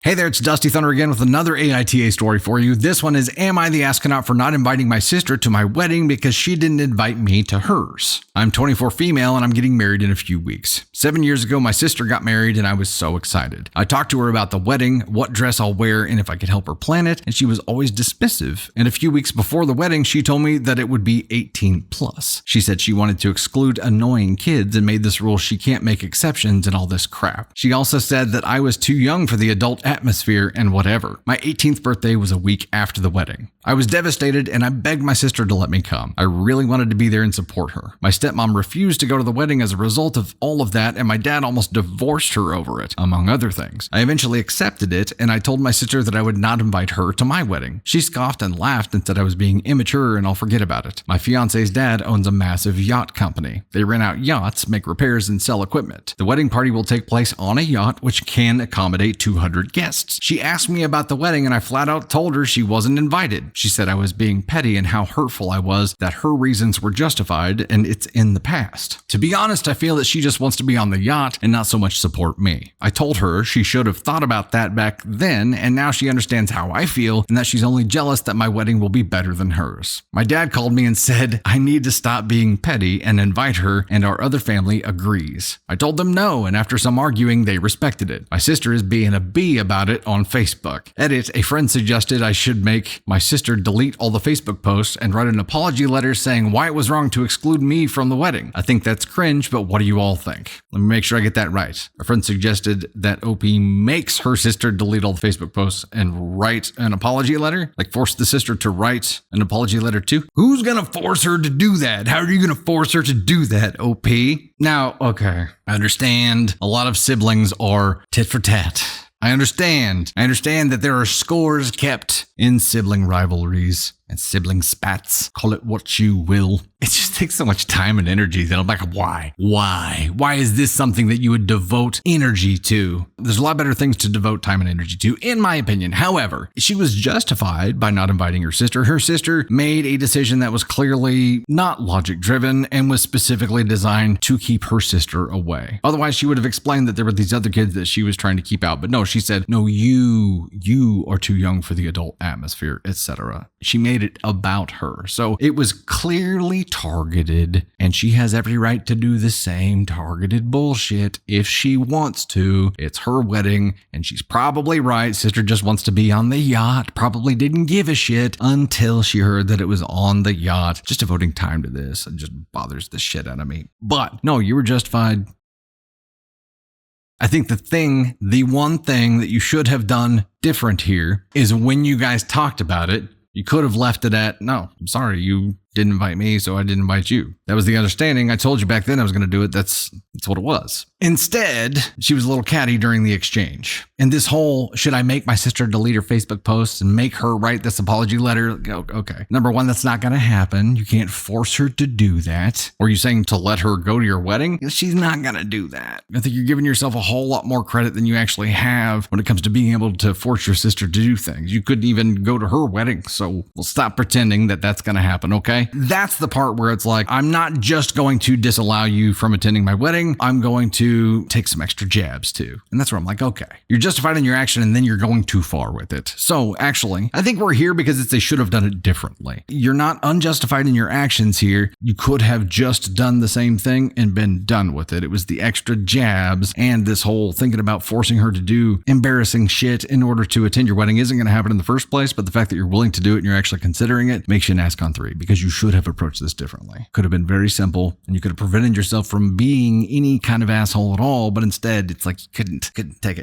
Hey there, it's Dusty Thunder again with another AITA story for you. This one is, am I the astronaut for not inviting my sister to my wedding because she didn't invite me to hers? I'm 24 female and I'm getting married in a few weeks. 7 years ago, my sister got married and I was so excited. I talked to her about the wedding, what dress I'll wear, and if I could help her plan it, and she was always dismissive. And a few weeks before the wedding, she told me that it would be 18 plus. She said she wanted to exclude annoying kids and made this rule she can't make exceptions and all this crap. She also said that I was too young for the adult atmosphere and whatever. My 18th birthday was a week after the wedding. I was devastated and I begged my sister to let me come. I really wanted to be there and support her. My stepmom refused to go to the wedding as a result of all of that, and my dad almost divorced her over it, among other things. I eventually accepted it, and I told my sister that I would not invite her to my wedding. She scoffed and laughed and said I was being immature and I'll forget about it. My fiance's dad owns a massive yacht company. They rent out yachts, make repairs, and sell equipment. The wedding party will take place on a yacht, which can accommodate 200 guests. She asked me about the wedding and I flat out told her she wasn't invited. She said I was being petty and how hurtful I was, that her reasons were justified and it's in the past. To be honest, I feel that she just wants to be on the yacht and not so much support me. I told her she should have thought about that back then, and now she understands how I feel and that she's only jealous that my wedding will be better than hers. My dad called me and said I need to stop being petty and invite her, and our other family agrees. I told them no, and after some arguing, they respected it. My sister is being a bee about it on Facebook. Edit, a friend suggested I should make my sister delete all the Facebook posts and write an apology letter saying why it was wrong to exclude me from the wedding. I think that's cringe, but what do you all think? Let me make sure I get that right. A friend suggested that OP makes her sister delete all the Facebook posts and write an apology letter? Like force the sister to write an apology letter too? Who's gonna force her to do that? How are you gonna force her to do that, OP? Now, okay, I understand a lot of siblings are tit for tat. I understand that there are scores kept in sibling rivalries and sibling spats. Call it what you will. It just takes so much time and energy that I'm like, why? Why is this something that you would devote energy to? There's a lot better things to devote time and energy to, in my opinion. However, she was justified by not inviting her sister. Her sister made a decision that was clearly not logic-driven and was specifically designed to keep her sister away. Otherwise, she would have explained that there were these other kids that she was trying to keep out. But no, she said, no, you are too young for the adult atmosphere, etc. She made it about her. So it was clearly targeted, and she has every right to do the same targeted bullshit if she wants to. It's her wedding, and she's probably right. Sister just wants to be on the yacht, probably didn't give a shit until she heard that it was on the yacht. Just devoting time to this, it just bothers the shit out of me. But no, you were justified. I think the one thing that you should have done different here is when you guys talked about it, you could have left it at, no, I'm sorry, you didn't invite me, so I didn't invite you. That was the understanding. I told you back then I was going to do it. That's what it was. Instead, she was a little catty during the exchange. And this whole, should I make my sister delete her Facebook posts and make her write this apology letter? Okay. Number one, that's not going to happen. You can't force her to do that. Or are you saying to let her go to your wedding? She's not going to do that. I think you're giving yourself a whole lot more credit than you actually have when it comes to being able to force your sister to do things. You couldn't even go to her wedding. So we'll stop pretending that that's going to happen, okay? That's the part where it's like, I'm not just going to disallow you from attending my wedding. I'm going to take some extra jabs too. And that's where I'm like, okay, you're justified in your action and then you're going too far with it. So actually, I think we're here because they should have done it differently. You're not unjustified in your actions here. You could have just done the same thing and been done with it. It was the extra jabs and this whole thinking about forcing her to do embarrassing shit in order to attend your wedding isn't going to happen in the first place. But the fact that you're willing to do it and you're actually considering it makes you an ASCON 3, because you should have approached this differently. Could have been very simple and you could have prevented yourself from being any kind of asshole at all, but instead it's like you couldn't take it.